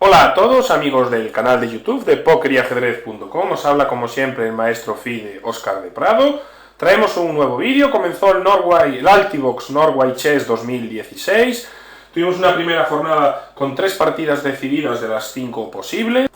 Hola a todos, amigos del canal de YouTube de PokerYajedrez.com. Os habla como siempre el maestro FIDE Óscar de Prado. Traemos un nuevo vídeo. Comenzó el Altibox Norway Chess 2016. Tuvimos una primera jornada con 3 partidas decididas de las 5 posibles.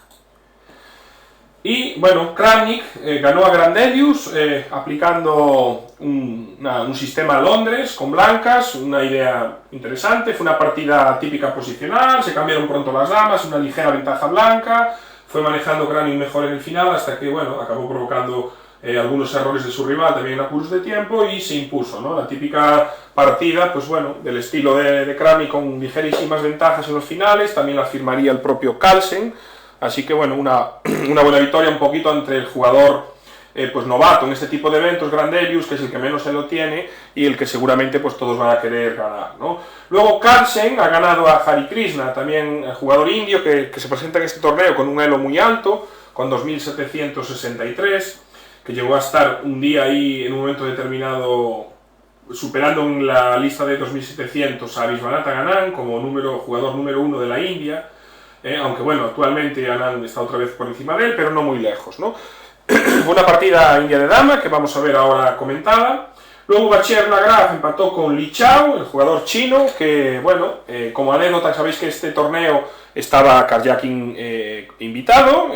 Y bueno, Kramnik ganó a Grandelius aplicando un sistema a Londres con blancas, una idea interesante. Fue una partida típica posicional, se cambiaron pronto las damas, una ligera ventaja blanca, fue manejando Kramnik mejor en el final hasta que bueno, acabó provocando algunos errores de su rival también en apuros de tiempo y se impuso, ¿no? La típica partida, pues bueno, del estilo de Kramnik con ligerísimas ventajas en los finales, también la firmaría el propio Carlsen. Así que bueno, una buena victoria un poquito entre el jugador pues novato en este tipo de eventos, Grandelius, que es el que menos se lo tiene y el que seguramente pues todos van a querer ganar, ¿no? Luego Carlsen ha ganado a Hari Krishna, también el jugador indio que se presenta en este torneo con un elo muy alto, con 2763, que llegó a estar un día ahí en un momento determinado superando en la lista de 2700 a Viswanathan Anand como jugador número 1 de la India. Aunque bueno, actualmente Anand está otra vez por encima de él, pero no muy lejos, ¿no? Una partida india de dama que vamos a ver ahora comentada. Luego Bachir Lagrave empató con Li Chao, el jugador chino, que bueno, como anécdota sabéis que este torneo estaba Karjakin invitado,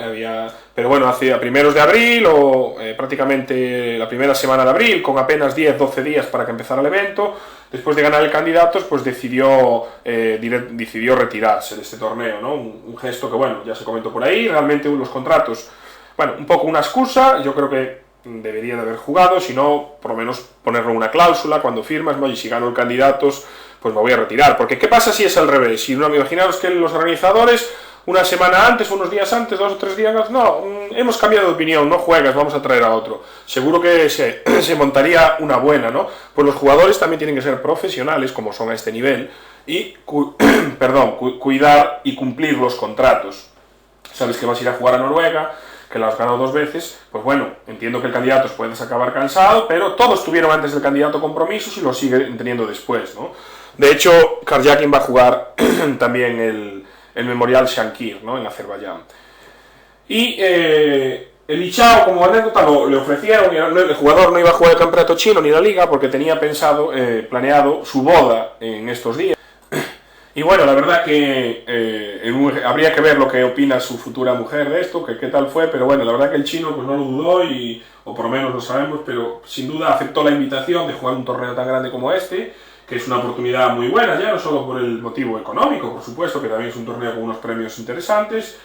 pero bueno, a primeros de abril o prácticamente la primera semana de abril, con apenas 10-12 días para que empezara el evento. Después de ganar el candidato, pues decidió retirarse de este torneo, ¿no? Un gesto que, bueno, ya se comentó por ahí. Realmente los contratos, bueno, un poco una excusa. Yo creo que debería de haber jugado, si no, por lo menos ponerle una cláusula cuando firmas, ¿no? Y si gano el candidato, pues me voy a retirar. Porque, ¿qué pasa si es al revés? Si imaginaros que los organizadores, una semana antes, unos días antes, 2 o 3 días, no, hemos cambiado de opinión, no juegas, vamos a traer a otro. Seguro que se montaría una buena, ¿no? Pues los jugadores también tienen que ser profesionales, como son a este nivel, y cuidar y cumplir los contratos. Sabes que vas a ir a jugar a Noruega, que lo has ganado 2 veces, pues bueno, entiendo que el candidato puedes acabar cansado, pero todos tuvieron antes del candidato compromisos y los siguen teniendo después, ¿no? De hecho, Karjakin va a jugar también el Memorial Shankir, ¿no? En Azerbaiyán. Y el Li Chao, como anécdota, le ofrecieron, el jugador no iba a jugar el campeonato chino ni la liga porque tenía planeado su boda en estos días. Y bueno, la verdad que habría que ver lo que opina su futura mujer de esto, que qué tal fue, pero bueno, la verdad que el chino pues no lo dudó, o por lo menos lo sabemos, pero sin duda aceptó la invitación de jugar un torneo tan grande como este, que es una oportunidad muy buena, ya no solo por el motivo económico, por supuesto, que también es un torneo con unos premios interesantes,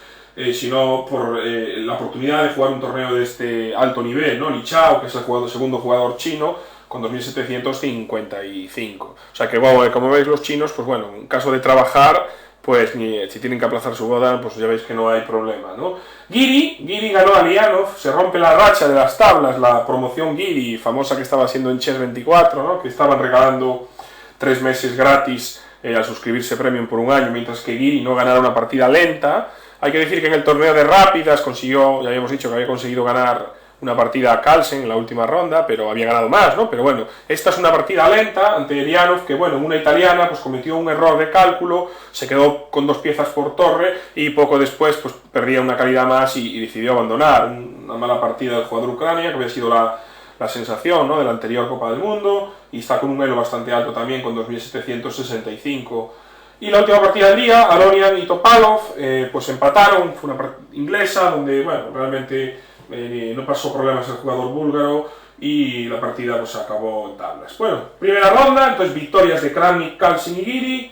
sino por la oportunidad de jugar un torneo de este alto nivel, ¿no? Li Chao, que es el segundo jugador chino, con 2755. O sea que, bueno, como veis los chinos, pues bueno, en caso de trabajar, pues si tienen que aplazar su boda, pues ya veis que no hay problema, ¿no? Giri ganó a Lianov, se rompe la racha de las tablas, la promoción Giri, famosa que estaba haciendo en Chess24, ¿no? Que estaban regalando 3 meses gratis al suscribirse Premium por un año, mientras que Giri no ganara una partida lenta. Hay que decir que en el torneo de rápidas consiguió, ya habíamos dicho que había conseguido ganar una partida a Carlsen en la última ronda, pero había ganado más, ¿no? Pero bueno, esta es una partida lenta ante Lianov, que bueno, una italiana pues cometió un error de cálculo, se quedó con 2 piezas por torre y poco después pues perdía una calidad más y decidió abandonar. Una mala partida del jugador ucrania, que había sido la sensación, ¿no? De la anterior Copa del Mundo, y está con un elo bastante alto también, con 2765. Y la última partida del día, Aronian y Topalov, pues empataron, fue una partida inglesa, donde, bueno, realmente no pasó problemas el jugador búlgaro, y la partida pues acabó en tablas. Bueno, primera ronda, entonces victorias de Kramnik, Carlsen y Giri,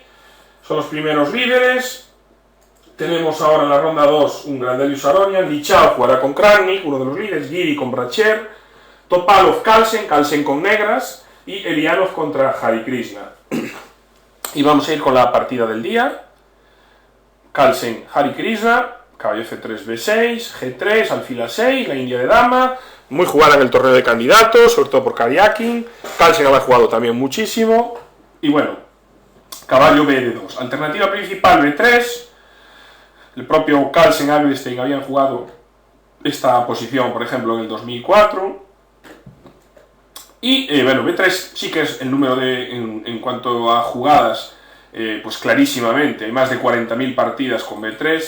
son los primeros líderes. Tenemos ahora en la ronda 2 un Grandelius Aronian, Li Chao jugará con Kramnik, uno de los líderes, Giri con Bracher, Topalov Carlsen con negras, y Elianov contra Hari Krishna. Y vamos a ir con la partida del día. Carlsen, Hari Krishna, caballo F3, B6, G3, alfil A6, la India de dama, muy jugada en el torneo de candidatos, sobre todo por Karjakin. Carlsen había jugado también muchísimo, y bueno, caballo B2, alternativa principal B3, el propio Carlsen y Aglestein habían jugado esta posición, por ejemplo, en el 2004, y bueno, B3 sí que es el número en cuanto a jugadas, pues clarísimamente, hay más de 40.000 partidas con B3,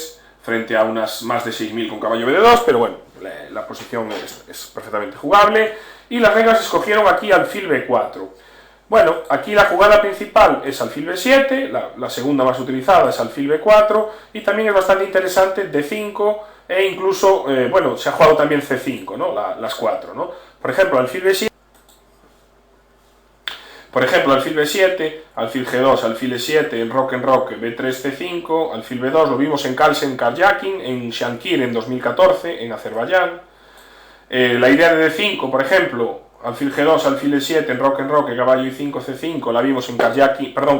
frente a unas más de 6.000 con caballo b2, pero bueno, la posición es perfectamente jugable. Y las negras escogieron aquí alfil b4. Bueno, aquí la jugada principal es alfil b7, la segunda más utilizada es alfil b4, y también es bastante interesante d5, e incluso, bueno, se ha jugado también c5, ¿no? Las 4, ¿no? Por ejemplo, alfil b7, alfil b7, alfil g2, alfil e7, en roque, b3, c5, alfil b2, lo vimos en Carlsen Karjakin, en Shankir en 2014, en Azerbaiyán. La idea de d5, por ejemplo, alfil g2, alfil e7, en roque, caballo i5, c5, la vimos en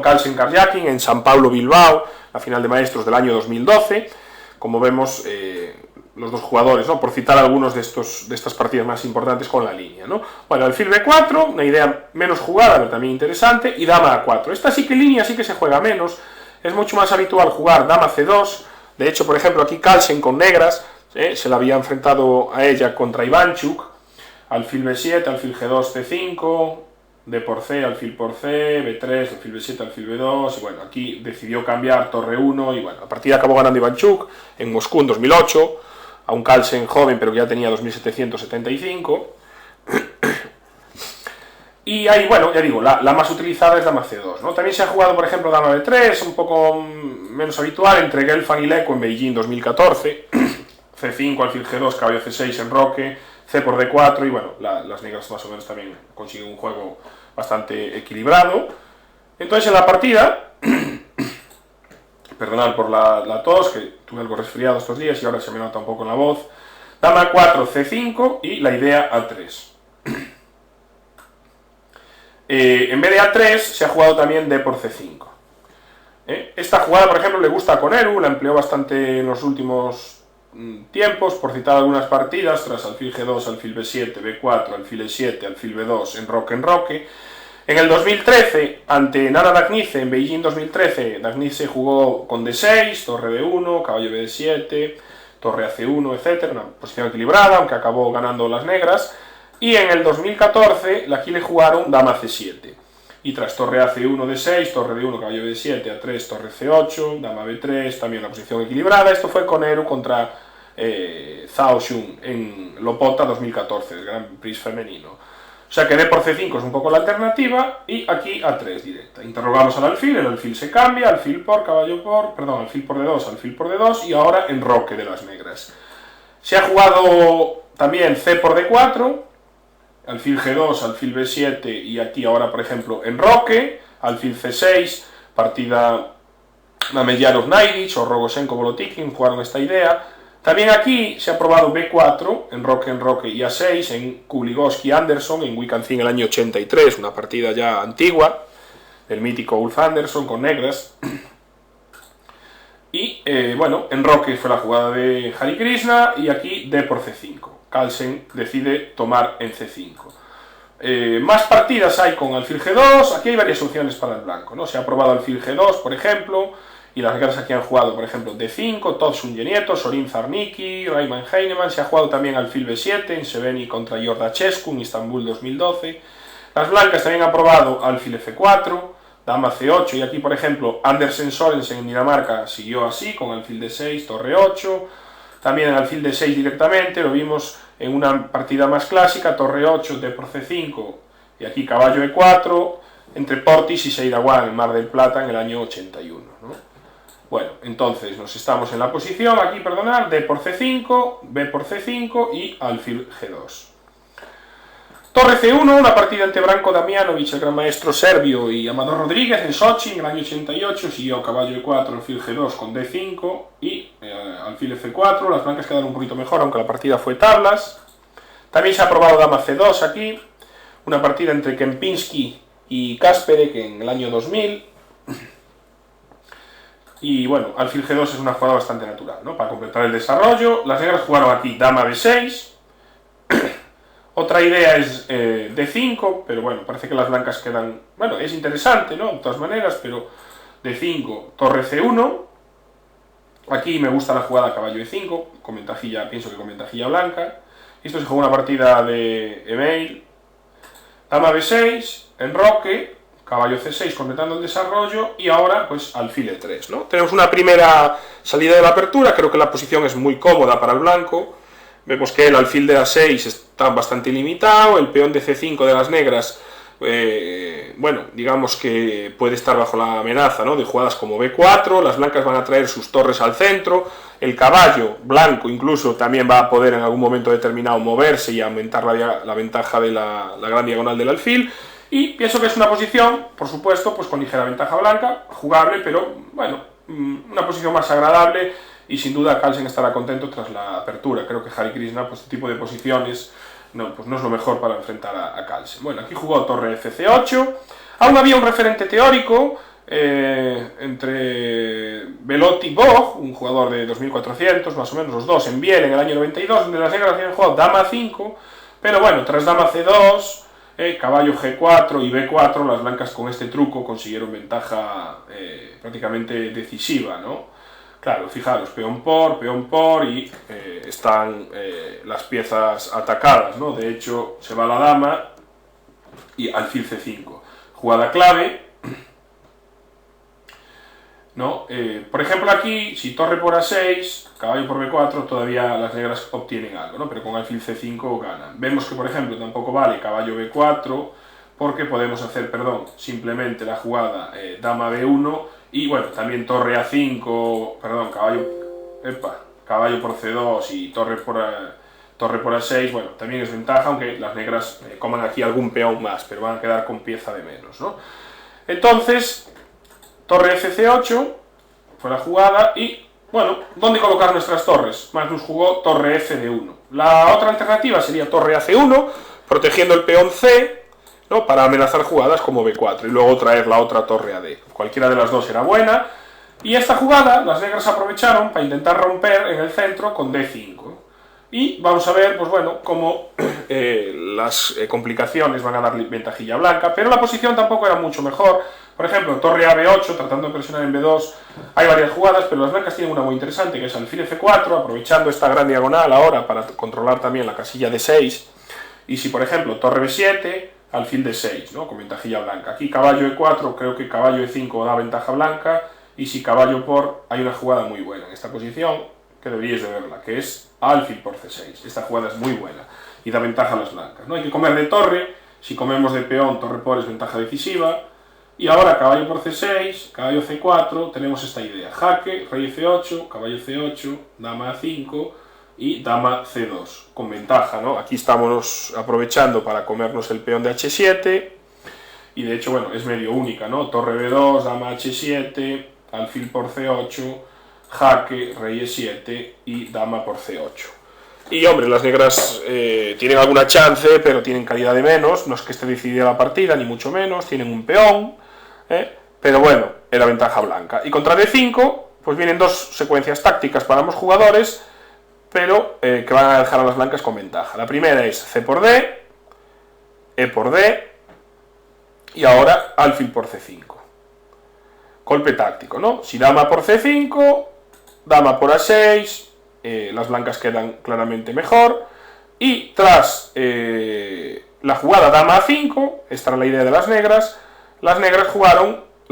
Carlsen Karjakin, en San Paulo, Bilbao, la final de maestros del año 2012. Como vemos, los dos jugadores, ¿no? Por citar algunos de estas partidas más importantes con la línea, ¿no? Bueno, alfil b4, una idea menos jugada, pero también interesante, y dama a4. Esta sí que línea sí que se juega menos, es mucho más habitual jugar dama c2, de hecho, por ejemplo, aquí Carlsen con negras, se la había enfrentado a ella contra Ivanchuk, alfil b7, alfil g2, c5, d por c, alfil por c, b3, alfil b7, alfil b2, y bueno, aquí decidió cambiar torre 1, y bueno, la partida acabó ganando Ivanchuk en Moscú en 2008, a un Carlsen joven, pero que ya tenía 2.775, y ahí, bueno, ya digo, la más utilizada es dama c2, ¿no? También se ha jugado, por ejemplo, dama b3, un poco menos habitual, entre Gelfand y Leko en Beijing 2014, c5, alfil g2, caballo c6 en roque, c por d4, y bueno, las negras más o menos también consiguen un juego bastante equilibrado. Entonces en la partida, perdonad por la tos, que tuve algo resfriado estos días y ahora se me nota un poco en la voz, dama 4, c5 y la idea a3. En vez de a3 se ha jugado también d por c5. Esta jugada, por ejemplo, le gusta a Koneru, la empleó bastante en los últimos tiempos, por citar algunas partidas, tras alfil g2, alfil b7, b4, alfil e7, alfil b2, en roque. En el 2013, ante Nana Dagnice, en Beijing 2013, Dagnice jugó con d6, torre d1, caballo b7, torre ac1, etc. Una posición equilibrada, aunque acabó ganando las negras. Y en el 2014, aquí le jugaron dama c7. Y tras torre ac1, d6, torre d1, caballo b7, a3, torre c8, dama b3, también una posición equilibrada. Esto fue Koneru contra Zhao Xun en Lopota 2014, el Grand Prix femenino. O sea que d por c5 es un poco la alternativa, y aquí a3 directa. Interrogamos al alfil, el alfil se cambia, alfil por alfil por d2, alfil por d2, y ahora en roque de las negras. Se ha jugado también c por d4, alfil g2, alfil b7, y aquí ahora, por ejemplo, en roque, alfil c6, partida Nameyanov Naidich o Rogoshenko Volotikin jugaron esta idea. También aquí se ha probado b4, en roque y a6, en Kuligowski Anderson, en Wicanzin el año 83, una partida ya antigua, el mítico Ulf Anderson con negras. Y bueno, en roque fue la jugada de Hari Krishna, y aquí d por c5. Carlsen decide tomar en c5. Más partidas hay con alfil g2, aquí hay varias opciones para el blanco, ¿no? Se ha probado alfil g2, por ejemplo, y las negras aquí han jugado, por ejemplo, d5, Todsun Yenieto, Sorin Zarnicki, Rayman Heinemann. Se ha jugado también alfil b7, en Seveni contra Yordachescu, en Istambul 2012. Las blancas también han probado alfil f4, dama c8, y aquí, por ejemplo, Andersen Sorensen en Dinamarca siguió así, con alfil d6, torre 8, también alfil d6 directamente, lo vimos en una partida más clásica, torre 8, d por c5, y aquí caballo e4, entre Portis y Seirawan en Mar del Plata en el año 81, ¿no? Bueno, entonces nos estamos en la posición, aquí, perdonad, d por c5, b por c5 y alfil g2. Torre c1, una partida entre Branko Damjanovic, el gran maestro serbio, y Amador Rodríguez en Sochi en el año 88, siguió caballo e4, alfil g2 con d5 y alfil f4, las blancas quedaron un poquito mejor, aunque la partida fue tablas. También se ha probado dama c2 aquí, una partida entre Kempinski y Kasperek en el año 2000. Y bueno, alfil g2 es una jugada bastante natural, ¿no? Para completar el desarrollo. Las negras jugaron aquí dama b6. Otra idea es d5, pero bueno, parece que las blancas quedan... Bueno, es interesante, ¿no? De todas maneras, pero d5, torre c1. Aquí me gusta la jugada caballo e5, con ventajilla, pienso que con ventajilla blanca. Esto se juega una partida de email. Dama b6, en roque, caballo C6 completando el desarrollo y ahora pues alfil E3, ¿no? Tenemos una primera salida de la apertura, creo que la posición es muy cómoda para el blanco, vemos que el alfil de A6 está bastante limitado, el peón de C5 de las negras, bueno, digamos que puede estar bajo la amenaza, ¿no?, de jugadas como B4, las blancas van a traer sus torres al centro, el caballo blanco incluso también va a poder en algún momento determinado moverse y aumentar la ventaja de la gran diagonal del alfil, y pienso que es una posición, por supuesto, pues con ligera ventaja blanca, jugable, pero bueno, una posición más agradable, y sin duda Carlsen estará contento tras la apertura. Creo que Hare Krishna, pues este tipo de posiciones pues no es lo mejor para enfrentar a Carlsen. Bueno, aquí jugó torre FC8, aún había un referente teórico entre Belotti y Bog, un jugador de 2400, más o menos los dos, en Biel en el año 92, donde las negras habían jugado dama 5, pero bueno, tras dama C2, caballo G4 y B4, las blancas con este truco consiguieron ventaja prácticamente decisiva, ¿no? Claro, fijaros, peón por y están las piezas atacadas, ¿no? De hecho, se va la dama y alfil C5. Jugada clave, ¿no? Por ejemplo, aquí, si torre por A6, caballo por B4, todavía las negras obtienen algo, ¿no? Pero con alfil C5 ganan. Vemos que, por ejemplo, tampoco vale caballo B4, porque podemos hacer, simplemente la jugada dama B1, y bueno, también torre A5, caballo por C2 y torre por A6, bueno, también es ventaja, aunque las negras coman aquí algún peón más, pero van a quedar con pieza de menos, ¿no? Entonces, torre FC8 fue la jugada y, bueno, ¿dónde colocar nuestras torres? Magnus jugó torre F de 1. La otra alternativa sería torre AC1, protegiendo el peón C, ¿no?, para amenazar jugadas como B4 y luego traer la otra torre a D. Cualquiera de las dos era buena, y esta jugada las negras aprovecharon para intentar romper en el centro con D5. Y vamos a ver, pues bueno, cómo las complicaciones van a dar ventajilla blanca, pero la posición tampoco era mucho mejor. Por ejemplo, torre a B8, tratando de presionar en B2, hay varias jugadas, pero las blancas tienen una muy interesante, que es alfil F4, aprovechando esta gran diagonal ahora para controlar también la casilla D6, y si por ejemplo torre B7, alfil D6, ¿no?, con ventajilla blanca. Aquí caballo E4, creo que caballo E5 da ventaja blanca, y si caballo por, hay una jugada muy buena en esta posición, que deberíais de verla, que es alfil por C6. Esta jugada es muy buena, y da ventaja a las blancas, ¿no? Hay que comer de torre, si comemos de peón, torre por es ventaja decisiva, y ahora caballo por C6, caballo C4, tenemos esta idea, jaque, rey F8, caballo C8, dama A5, y dama C2, con ventaja, ¿no? Aquí estamos aprovechando para comernos el peón de H7, y de hecho, bueno, es medio única, ¿no? Torre B2, dama H7, alfil por C8, jaque, rey E7 y dama por C8. Y hombre, las negras tienen alguna chance, pero tienen calidad de menos, no es que esté decidida la partida, ni mucho menos, tienen un peón, pero bueno, era ventaja blanca. Y contra D5, pues vienen dos secuencias tácticas para ambos jugadores, pero que van a dejar a las blancas con ventaja. La primera es C por D, E por D, y ahora alfil por C5. Golpe táctico, ¿no? Si dama por C5, dama por A6, las blancas quedan claramente mejor, y tras la jugada dama A5, esta era la idea de las negras las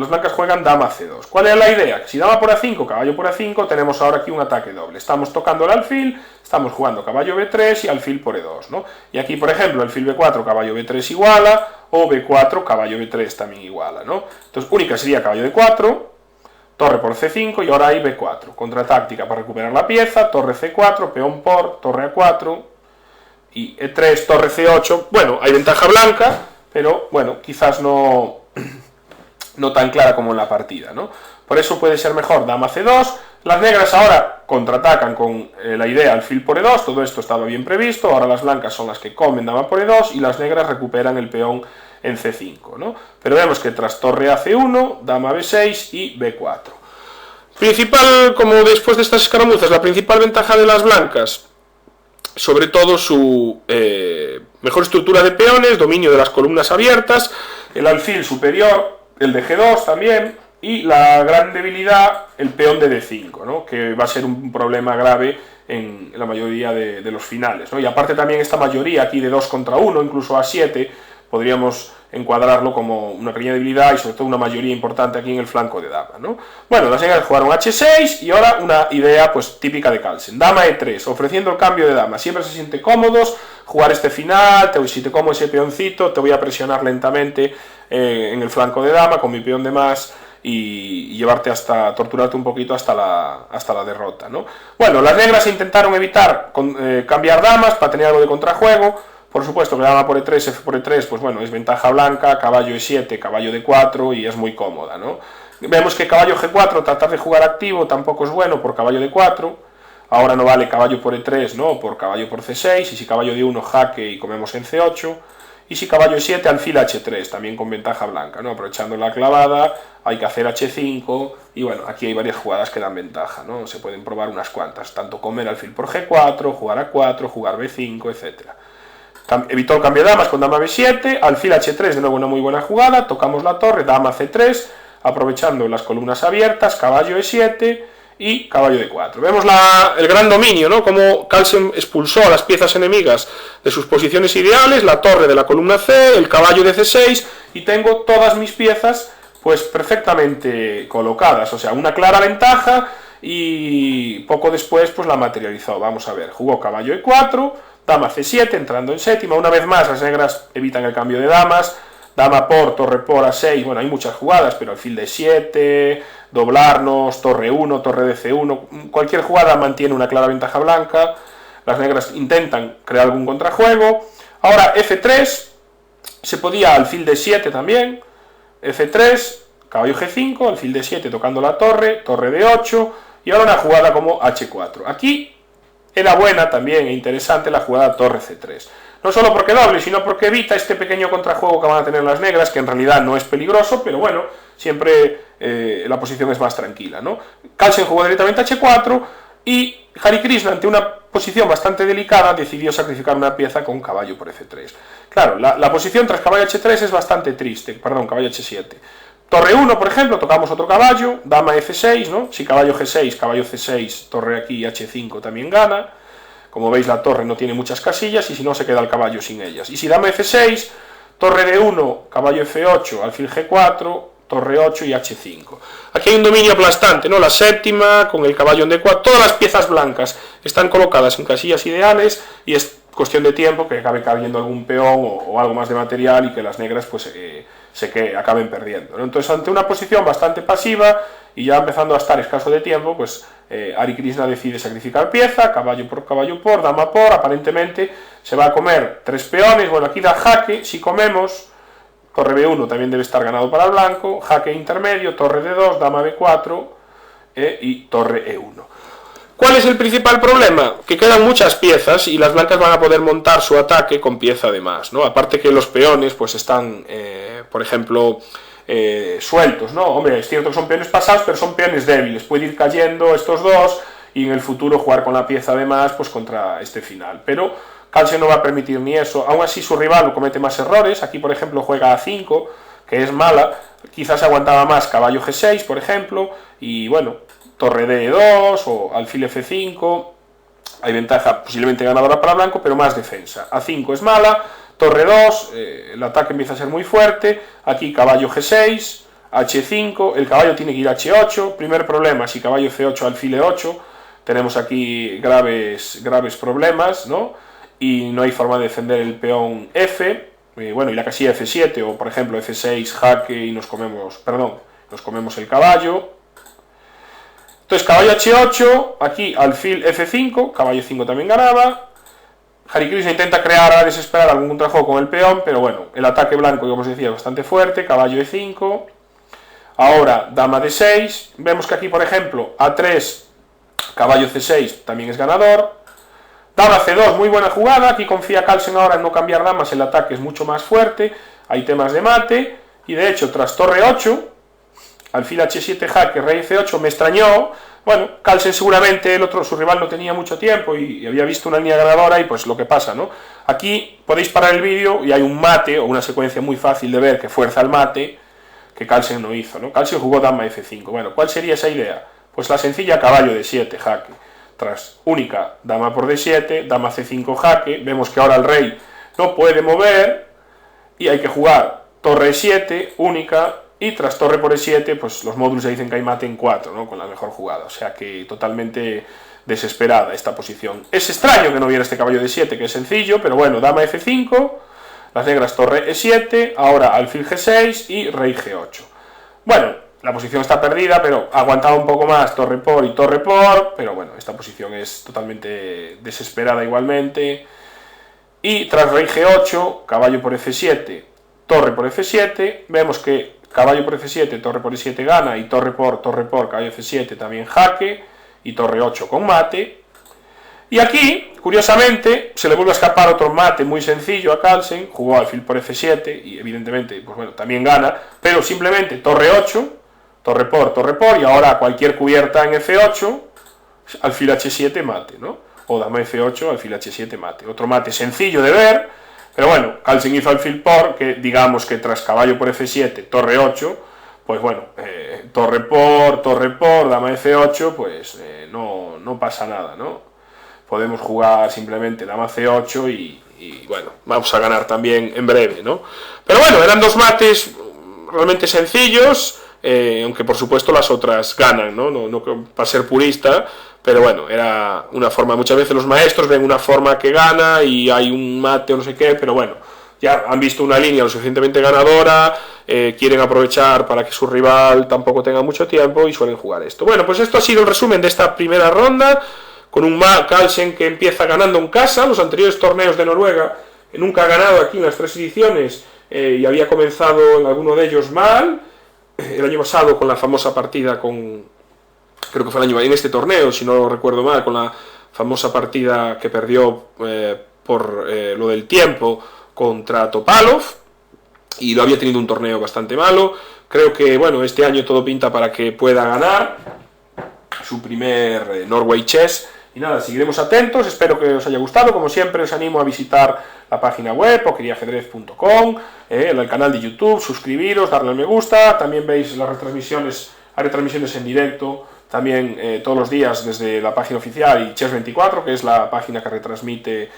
blancas juegan dama C2. ¿Cuál era la idea? Si dama por A5, caballo por A5, tenemos ahora aquí un ataque doble. Estamos tocando el alfil, estamos jugando caballo B3 y alfil por E2, ¿no? Y aquí, por ejemplo, alfil B4, caballo B3 iguala, o B4, caballo B3 también iguala, ¿no? Entonces, única sería caballo D4, torre por C5 y ahora hay B4. Contratáctica para recuperar la pieza, torre C4, peón por, torre A4 y E3, torre C8. Bueno, hay ventaja blanca, pero bueno, quizás no tan clara como en la partida, ¿no? Por eso puede ser mejor dama C2. Las negras ahora contraatacan con la idea alfil por E2, todo esto estaba bien previsto, ahora las blancas son las que comen dama por E2 y las negras recuperan el peón en C5, ¿no? Pero vemos que tras torre a C1, dama B6 y B4. Principal, como después de estas escaramuzas, la principal ventaja de las blancas, sobre todo su mejor estructura de peones, dominio de las columnas abiertas, el alfil superior, el de G2 también, y la gran debilidad, el peón de D5, ¿no?, que va a ser un problema grave en la mayoría de los finales, ¿no? Y aparte también esta mayoría aquí de 2 contra 1, incluso A7, podríamos encuadrarlo como una pequeña debilidad y sobre todo una mayoría importante aquí en el flanco de dama, ¿no? Bueno, las negras jugaron H6 y ahora una idea pues típica de Carlsen, dama E3, ofreciendo el cambio de dama, siempre se siente cómodos jugar este final, si te como ese peoncito te voy a presionar lentamente en el flanco de dama con mi peón de más y llevarte hasta, torturarte un poquito hasta la derrota, ¿no? Bueno, las negras intentaron evitar cambiar damas para tener algo de contrajuego. Por supuesto que dama por E3, F por E3, pues bueno, es ventaja blanca, caballo E7, caballo D4 y es muy cómoda, ¿no? Vemos que caballo G4, tratar de jugar activo tampoco es bueno por caballo D4, ahora no vale caballo por E3, ¿no? Por caballo por C6, y si caballo D1 jaque y comemos en C8, y si caballo E7 alfil H3, también con ventaja blanca, ¿no? Aprovechando la clavada, hay que hacer H5, y bueno, aquí hay varias jugadas que dan ventaja, ¿no? Se pueden probar unas cuantas, tanto comer alfil por G4, jugar A4, jugar B5, etcétera. Evitó el cambio de damas con dama B7, alfil H3, de nuevo una muy buena jugada, tocamos la torre, dama C3, aprovechando las columnas abiertas, caballo E7 y caballo D4. Vemos el gran dominio, ¿no? Como Carlsen expulsó a las piezas enemigas de sus posiciones ideales, la torre de la columna C, el caballo de C6, y tengo todas mis piezas pues perfectamente colocadas, o sea, una clara ventaja, y poco después pues la materializó. Vamos a ver, jugó caballo E4, dama C7, entrando en séptima, una vez más las negras evitan el cambio de damas, dama por, torre por A6, bueno, hay muchas jugadas, pero alfil D7, doblarnos, torre 1, torre de C1, cualquier jugada mantiene una clara ventaja blanca, las negras intentan crear algún contrajuego. Ahora F3, se podía alfil D7 también, F3, caballo G5, alfil D7 tocando la torre, torre D8, y ahora una jugada como H4. Aquí era buena también e interesante la jugada torre C3. No solo porque doble, sino porque evita este pequeño contrajuego que van a tener las negras, que en realidad no es peligroso, pero bueno, siempre la posición es más tranquila, ¿no? Carlsen jugó directamente H4 y Hare Krishna, ante una posición bastante delicada, decidió sacrificar una pieza con caballo por F3. Claro, la posición tras caballo H3 es bastante triste, perdón, caballo H7. Torre 1, por ejemplo, tocamos otro caballo, dama F6, ¿no? Si caballo G6, caballo C6, torre aquí H5 también gana. Como veis, la torre no tiene muchas casillas y si no se queda el caballo sin ellas. Y si dama F6, torre D1, caballo F8, alfil G4, torre 8 y H5. Aquí hay un dominio aplastante, ¿no? La séptima, con el caballo en D4, todas las piezas blancas están colocadas en casillas ideales y es cuestión de tiempo que acabe cayendo algún peón o algo más de material y que las negras pues acaben perdiendo, ¿no? Entonces, ante una posición bastante pasiva y ya empezando a estar escaso de tiempo, pues Hare Krishna decide sacrificar pieza, caballo por, dama por, aparentemente se va a comer 3 peones, bueno, aquí da jaque, si comemos, torre B1 también debe estar ganado para el blanco, jaque intermedio, torre D2, dama B4 y torre E1. ¿Cuál es el principal problema? Que quedan muchas piezas y las blancas van a poder montar su ataque con pieza de más, ¿no? Aparte que los peones pues están, por ejemplo, sueltos, ¿no? Hombre, es cierto que son peones pasados, pero son peones débiles, puede ir cayendo estos dos y en el futuro jugar con la pieza de más pues contra este final, pero Carlsen no va a permitir ni eso. Aún así su rival comete más errores, aquí por ejemplo juega A5, que es mala, quizás aguantaba más caballo G6, por ejemplo, y bueno, torre D2 o alfil F5, hay ventaja posiblemente ganadora para blanco, pero más defensa. A5 es mala, torre 2, el ataque empieza a ser muy fuerte, aquí caballo G6, H5, el caballo tiene que ir H8, primer problema, si caballo F8, alfil E8, tenemos aquí graves problemas, ¿no? Y no hay forma de defender el peón F, bueno, y la casilla F7, o por ejemplo F6, jaque, y nos comemos el caballo. Entonces caballo H8, aquí alfil F5, caballo 5 también ganaba. Hare Krishna intenta crear a desesperar algún contrajuego con el peón, pero bueno, el ataque blanco, como os decía, es bastante fuerte, caballo E5. Ahora dama D6, vemos que aquí por ejemplo A3, caballo C6 también es ganador. Dama C2, muy buena jugada, aquí confía Carlsen ahora en no cambiar damas, el ataque es mucho más fuerte, hay temas de mate, y de hecho tras torre 8, alfil H7 jaque, rey C8, me extrañó, bueno, Carlsen seguramente su rival no tenía mucho tiempo y había visto una línea ganadora y pues lo que pasa, ¿no? Aquí podéis parar el vídeo y hay un mate, o una secuencia muy fácil de ver que fuerza el mate, que Carlsen no hizo, ¿no? Carlsen jugó dama F5, bueno, ¿cuál sería esa idea? Pues la sencilla caballo D7 jaque, tras única dama por D7, dama C5 jaque, vemos que ahora el rey no puede mover, y hay que jugar torre E7, única, y tras torre por E7, pues los módulos ya dicen que hay mate en 4, ¿no? Con la mejor jugada, o sea que totalmente desesperada esta posición. Es extraño que no hubiera este caballo de 7, que es sencillo, pero bueno, dama F5, las negras torre E7, ahora alfil G6 y rey G8. Bueno, la posición está perdida, pero aguantaba un poco más torre por y torre por, pero bueno, esta posición es totalmente desesperada igualmente. Y tras rey G8, caballo por F7, torre por F7, vemos que caballo por F7, torre por E7 gana, y torre por, caballo F7 también jaque, y torre 8 con mate. Y aquí, curiosamente, se le vuelve a escapar otro mate muy sencillo a Carlsen, jugó alfil por F7, y evidentemente, pues bueno, también gana, pero simplemente torre 8, torre por, y ahora cualquier cubierta en F8, alfil H7 mate, ¿no? O dama F8, alfil H7 mate. Otro mate sencillo de ver, pero bueno, Carlsen hizo alfil por, que digamos que tras caballo por F7, torre 8, pues bueno, torre por, dama F8, pues no pasa nada, ¿no? Podemos jugar simplemente dama C8 y bueno, vamos a ganar también en breve, ¿no? Pero bueno, eran dos mates realmente sencillos, aunque por supuesto las otras ganan, ¿no? Para ser purista, pero bueno, era una forma, muchas veces los maestros ven una forma que gana y hay un mate o no sé qué, pero bueno, ya han visto una línea lo suficientemente ganadora, quieren aprovechar para que su rival tampoco tenga mucho tiempo y suelen jugar esto. Bueno, pues esto ha sido el resumen de esta primera ronda, con un Carlsen que empieza ganando en casa. Los anteriores torneos de Noruega nunca ha ganado aquí en las 3 ediciones y había comenzado en alguno de ellos mal. El año pasado con la famosa partida creo que fue el año en este torneo, si no recuerdo mal, con la famosa partida que perdió por lo del tiempo contra Topalov, y lo había tenido un torneo bastante malo. Creo que bueno, este año todo pinta para que pueda ganar su primer Norway Chess. Y nada, seguiremos atentos, espero que os haya gustado. Como siempre, os animo a visitar la página web, pokeriajedrez.com, el canal de YouTube, suscribiros, darle al me gusta. También veis las retransmisiones, hay retransmisiones en directo, también todos los días desde la página oficial y Chess24, que es la página que retransmite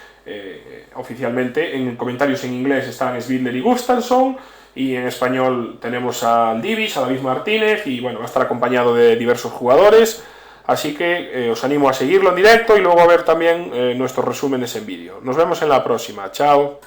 oficialmente. En comentarios en inglés están Svidler y Gustafsson, y en español tenemos al Divis, a David Martínez, y bueno, va a estar acompañado de diversos jugadores. Así que os animo a seguirlo en directo y luego a ver también nuestros resúmenes en vídeo. Nos vemos en la próxima. Chao.